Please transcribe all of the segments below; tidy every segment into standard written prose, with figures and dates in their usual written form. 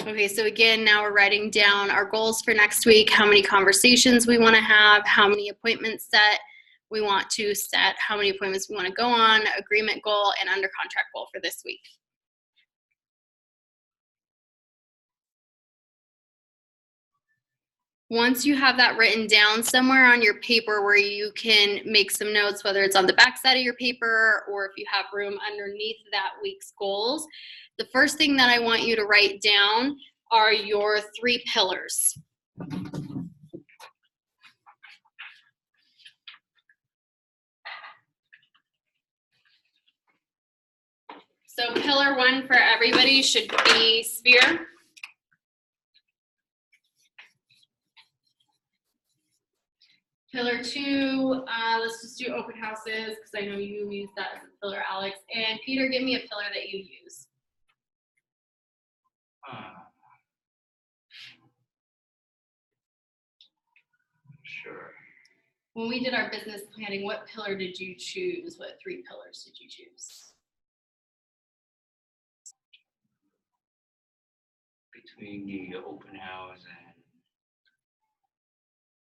Okay, so again, now we're writing down our goals for next week, how many conversations we want to have, how many appointments we want to set, how many appointments we want to go on, agreement goal, and under contract goal for this week. Once you have that written down somewhere on your paper where you can make some notes, whether it's on the back side of your paper or if you have room underneath that week's goals, the first thing that I want you to write down are your 3 pillars. So pillar 1 for everybody should be sphere. Pillar 2, let's just do open houses because I know you use that as a pillar, Alex. And Peter, give me a pillar that you use. Sure. When we did our business planning, what pillar did you choose? What 3 pillars did you choose? Between the open house and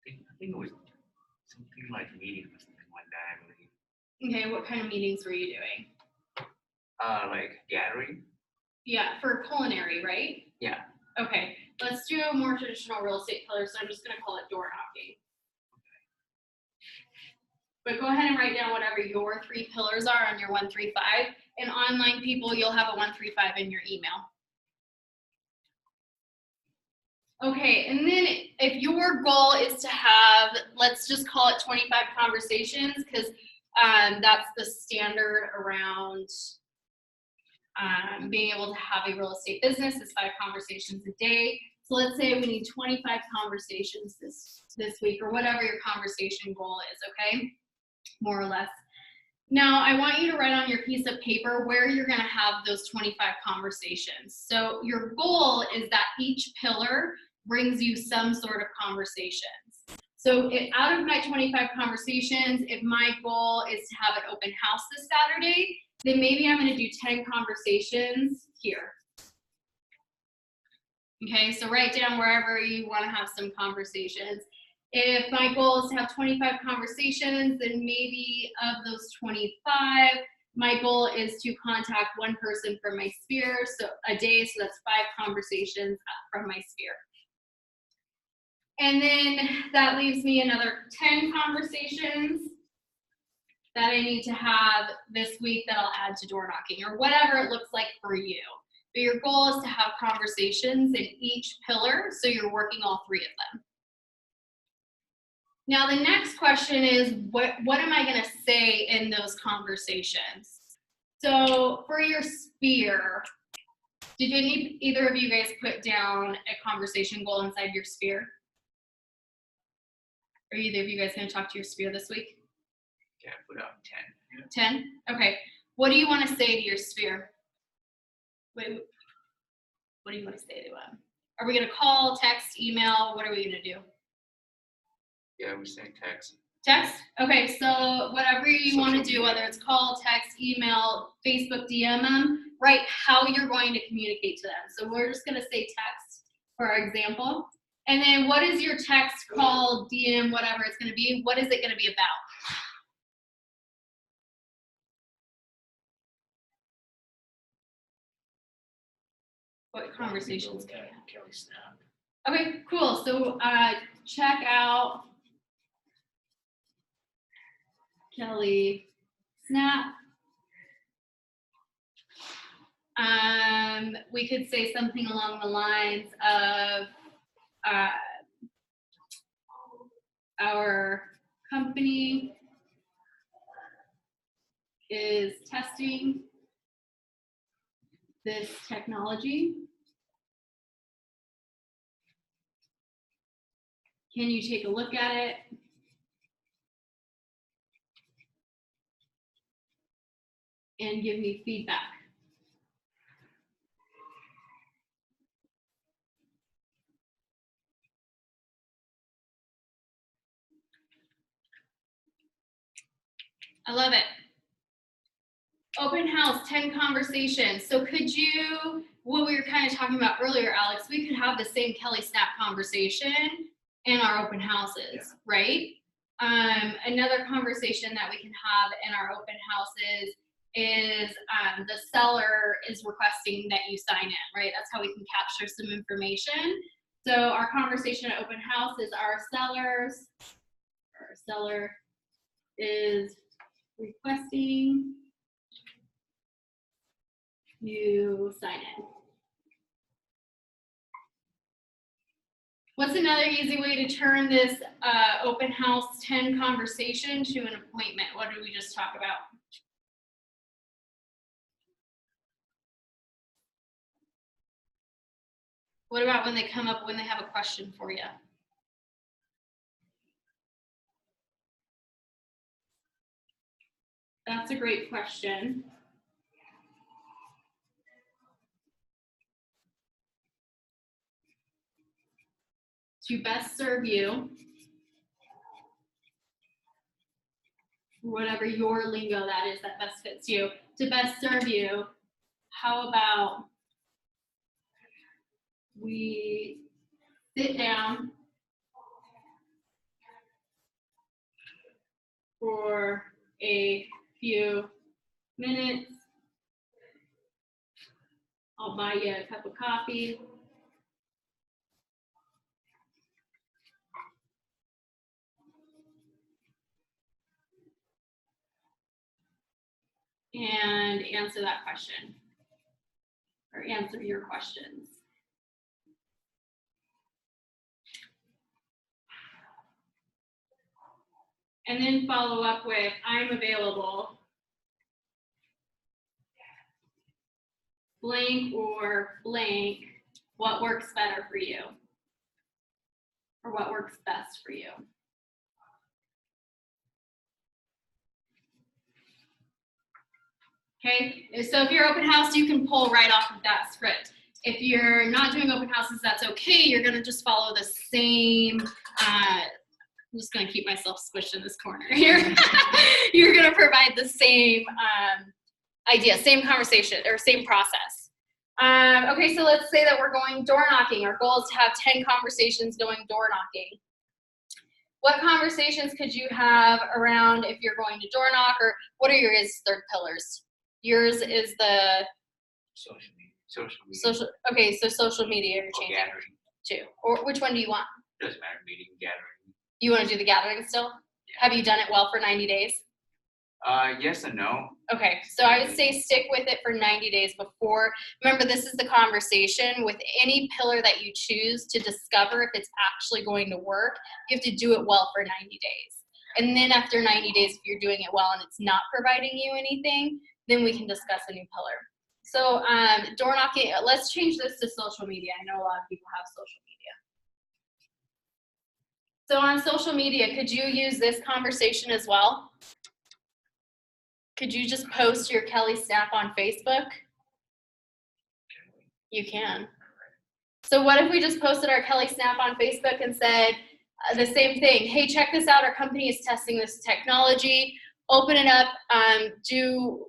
I think it was something like meetings or something like that, I believe. Okay, what kind of meetings were you doing? Like gathering. Yeah, for culinary, right? Yeah. Okay, let's do a more traditional real estate pillar, so I'm just gonna call it door knocking. But go ahead and write down whatever your 3 pillars are on your 135. And online people, you'll have a 135 in your email. Okay, and then if your goal is to have, let's just call it 25 conversations, because that's the standard around being able to have a real estate business is 5 conversations a day. So let's say we need 25 conversations this week, or whatever your conversation goal is, okay? More or less. Now, I want you to write on your piece of paper where you're going to have those 25 conversations. So your goal is that each pillar brings you some sort of conversations. So out of my 25 conversations, if my goal is to have an open house this Saturday, then maybe I'm going to do 10 conversations here. Okay, so write down wherever you want to have some conversations. If my goal is to have 25 conversations, then maybe of those 25, my goal is to contact 1 person from my sphere so a day, so that's 5 conversations from my sphere. And then that leaves me another 10 conversations that I need to have this week that I'll add to door knocking, or whatever it looks like for you. But your goal is to have conversations in each pillar, so you're working all 3 of them. Now the next question is, what am I going to say in those conversations? So for your sphere, did either of you guys put down a conversation goal inside your sphere? Are either of you guys going to talk to your sphere this week? Yeah, I put out 10. 10? Okay. What do you want to say to your sphere? What do you want to say to them? Are we going to call, text, email? What are we going to do? Yeah, we say text. Text? Okay, so whatever you want to do, whether it's call, text, email, Facebook, DM them, write how you're going to communicate to them. So we're just going to say text, for example. And then what is your text, call, DM, whatever it's going to be? What is it going to be about? What conversations can we have? Kelly Snap. Okay, cool. So check out Kelly Snap. We could say something along the lines of our company is testing this technology. Can you take a look at it? And give me feedback. I love it. Open house, 10 conversations. So could you, what we were kind of talking about earlier, Alex, we could have the same Kelly Snap conversation in our open houses, right? Another conversation that we can have in our open houses is the seller is requesting that you sign in, right? That's how we can capture some information. So our conversation at open house is our seller is requesting you sign in. What's another easy way to turn this open house 10 conversation to an appointment? What did we just talk about? What about when they come up, when they have a question for you? That's a great question. To best serve you, whatever your lingo that is that best fits you, to best serve you, how about we sit down for a few minutes. I'll buy you a cup of coffee. And answer that question or answer your questions. And then follow up with, I'm available, blank or blank, what works better for you? Or what works best for you? Okay, so if you're open house, you can pull right off of that script. If you're not doing open houses, that's okay. You're gonna just follow the same, I'm just gonna keep myself squished in this corner here. You're gonna provide the same idea, same conversation, or same process. Okay, so let's say that we're going door knocking. Our goal is to have 10 conversations going door knocking. What conversations could you have around if you're going to door knock, or what are your third pillars? Yours is the Social media. Okay, so social media you're changing Gathering. too. Or which one do you want? Doesn't matter, meeting, gathering. You want to do the gathering still? Yeah. Have you done it well for 90 days? Yes and no. Okay, so I would say stick with it for 90 days before. Remember, this is the conversation with any pillar that you choose to discover if it's actually going to work. You have to do it well for 90 days. And then after 90 days, if you're doing it well and it's not providing you anything, then we can discuss a new pillar. So door knocking, let's change this to social media. I know a lot of people have social media. So on social media, could you use this conversation as well? Could you just post your Kelly Snap on Facebook? You can. So what if we just posted our Kelly Snap on Facebook and said the same thing? Hey, check this out. Our company is testing this technology. Open it up. Do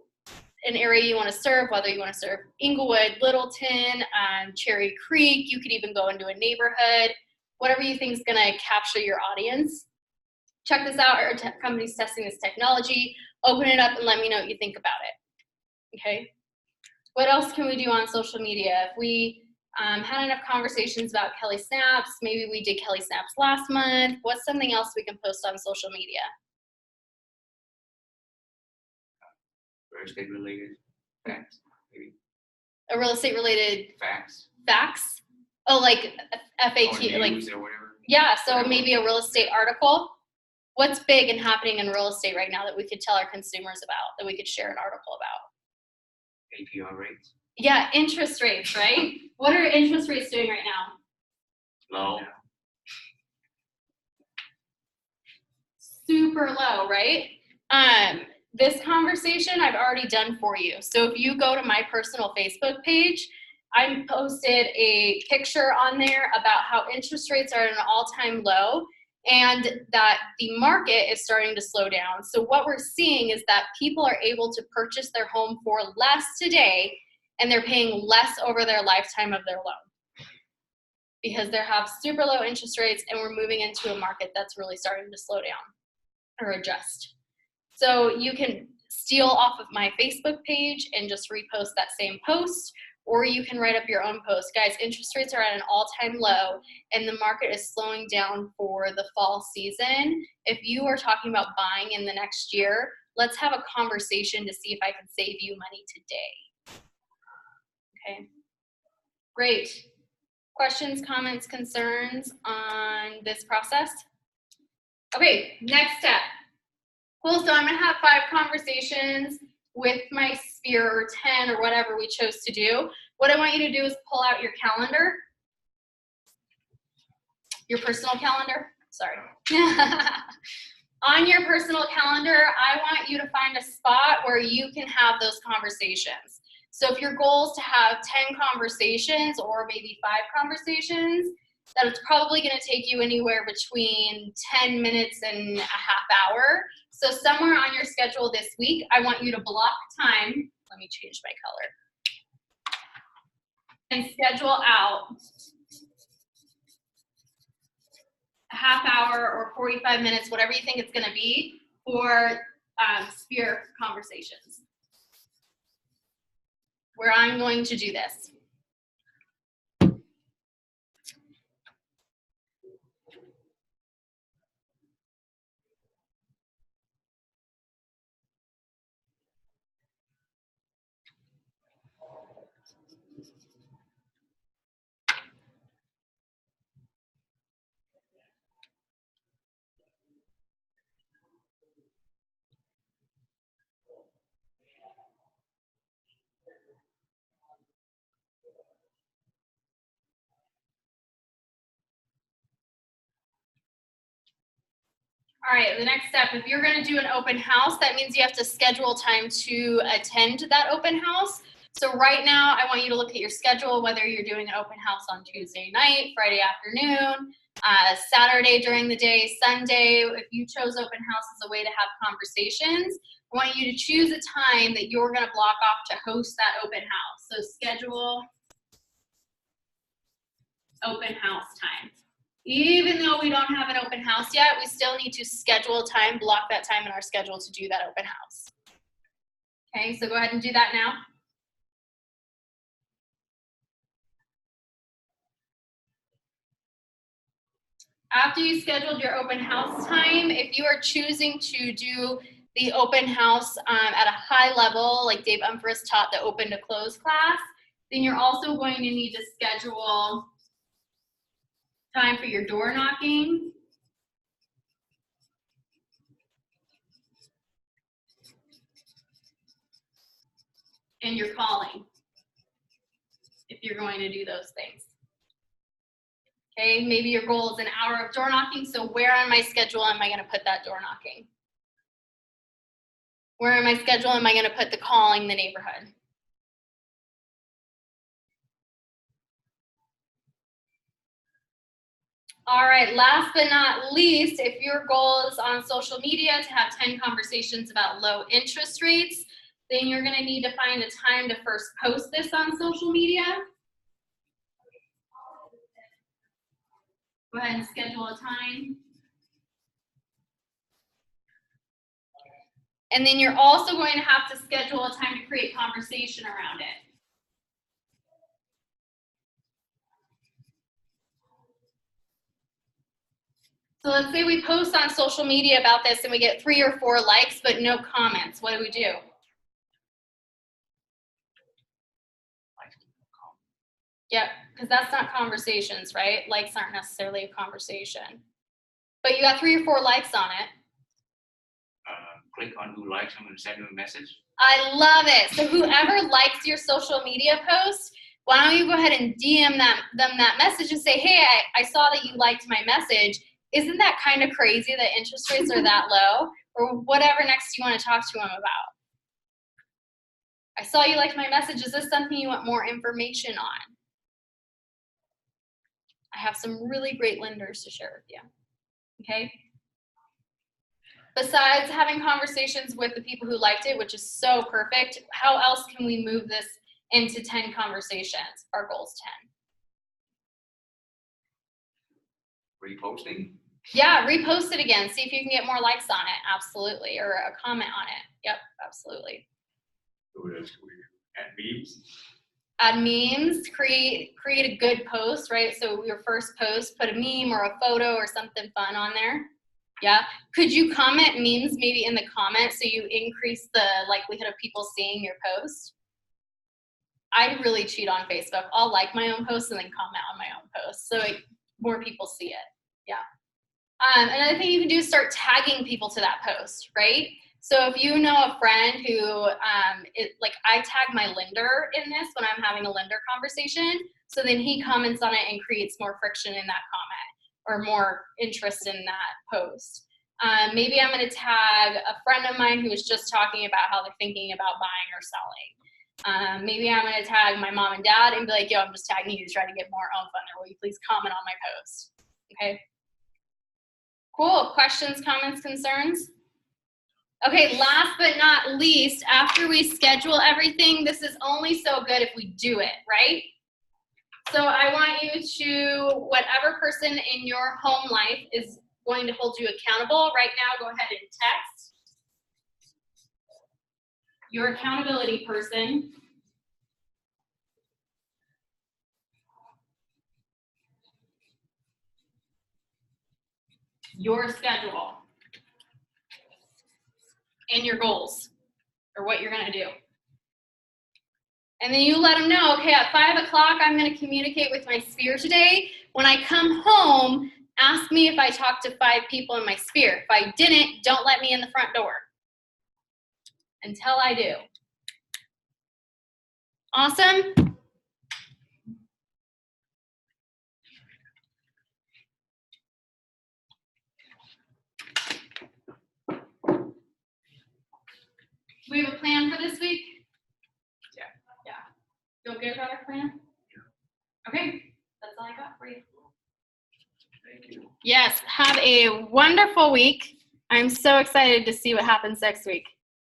an area you want to serve, whether you want to serve Inglewood, Littleton, Cherry Creek. You could even go into a neighborhood. Whatever you think is going to capture your audience. Check this out. Our company's testing this technology. Open it up and let me know what you think about it. Okay. What else can we do on social media? If we had enough conversations about Kelly Snaps, maybe we did Kelly Snaps last month. What's something else we can post on social media? Real estate related facts, maybe. A real estate related Facts. facts? Oh, like FAQ, like, or whatever. Yeah, so maybe a real estate article. What's big and happening in real estate right now that we could tell our consumers about, that we could share an article about? APR rates. Yeah, interest rates, right? What are interest rates doing right now? Low. Super low, right? This conversation I've already done for you. So if you go to my personal Facebook page, I posted a picture on there about how interest rates are at an all-time low and that the market is starting to slow down. So what we're seeing is that people are able to purchase their home for less today, and they're paying less over their lifetime of their loan because they have super low interest rates, and we're moving into a market that's really starting to slow down or adjust. So you can steal off of my Facebook page and just repost that same post, or you can write up your own post. Guys, interest rates are at an all-time low, and the market is slowing down for the fall season. If you are talking about buying in the next year, let's have a conversation to see if I can save you money today. Okay, great. Questions, comments, concerns on this process? Okay, next step. Cool, so I'm gonna have 5 conversations with my sphere, or 10, or whatever we chose to do. What I want you to do is pull out your calendar, your personal calendar, sorry. On your personal calendar, I want you to find a spot where you can have those conversations. So if your goal is to have 10 conversations, or maybe 5 conversations, that it's probably gonna take you anywhere between 10 minutes and a half hour. So somewhere on your schedule this week, I want you to block time. Let me change my color. And schedule out a half hour or 45 minutes, whatever you think it's gonna be, for sphere conversations, where I'm going to do this. All right, the next step, if you're gonna do an open house, that means you have to schedule time to attend that open house. So right now, I want you to look at your schedule, whether you're doing an open house on Tuesday night, Friday afternoon, Saturday during the day, Sunday. If you chose open house as a way to have conversations, I want you to choose a time that you're gonna block off to host that open house. So schedule open house time. Even though we don't have an open house yet, we still need to schedule time, block that time in our schedule to do that open house. Okay, so go ahead and do that now. After you scheduled your open house time, if you are choosing to do the open house at a high level, like Dave Umphris taught the open to close class, then you're also going to need to schedule time for your door knocking and your calling, if you're going to do those things. Okay, maybe your goal is an hour of door knocking, so where on my schedule am I gonna put that door knocking? Where on my schedule am I gonna put the calling the neighborhood? All right, last but not least, if your goal is on social media to have 10 conversations about low interest rates, then you're gonna need to find a time to first post this on social media. Go ahead and schedule a time. And then you're also going to have to schedule a time to create conversation around it. So let's say we post on social media about this and we get 3 or 4 likes, but no comments. What do? Yep, because that's not conversations, right? Likes aren't necessarily a conversation. But you got 3 or 4 likes on it. Click on who likes, I'm going to send you a message. I love it. So whoever likes your social media post, why don't you go ahead and DM them that message and say, hey, I saw that you liked my message. Isn't that kind of crazy that interest rates are that low? Or whatever next you want to talk to them about. I saw you liked my message. Is this something you want more information on? I have some really great lenders to share with you. Okay? Besides having conversations with the people who liked it, which is so perfect, how else can we move this into 10 conversations? Our goal's 10. Reposting? Yeah, repost it again. See if you can get more likes on it. Absolutely. Or a comment on it. Yep, absolutely. What else can we do? Add memes? Add memes, create a good post, right? So your first post, put a meme or a photo or something fun on there. Yeah. Could you comment memes maybe in the comments so you increase the likelihood of people seeing your post? I really cheat on Facebook. I'll like my own posts and then comment on my own posts so more people see it. Yeah. Another thing you can do is start tagging people to that post, right? So if you know a friend who, like I tag my lender in this when I'm having a lender conversation, so then he comments on it and creates more friction in that comment or more interest in that post. Maybe I'm going to tag a friend of mine who was just talking about how they're thinking about buying or selling. Maybe I'm going to tag my mom and dad and be like, yo, I'm just tagging you to try to get more oomph on there. Will you please comment on my post? Okay. Cool. Questions, comments, concerns? Okay, last but not least, after we schedule everything, this is only so good if we do it, right? So I want you to, whatever person in your home life is going to hold you accountable, right now go ahead and text your accountability person. Your schedule and your goals, or what you're gonna do. And then you let them know, okay, at 5 o'clock, I'm gonna communicate with my sphere today. When I come home, ask me if I talked to 5 people in my sphere. If I didn't, don't let me in the front door until I do. Awesome? Do we have a plan for this week? Yeah. Feel good about our plan? Yeah. Okay, that's all I got for you. Thank you. Yes, have a wonderful week. I'm so excited to see what happens next week.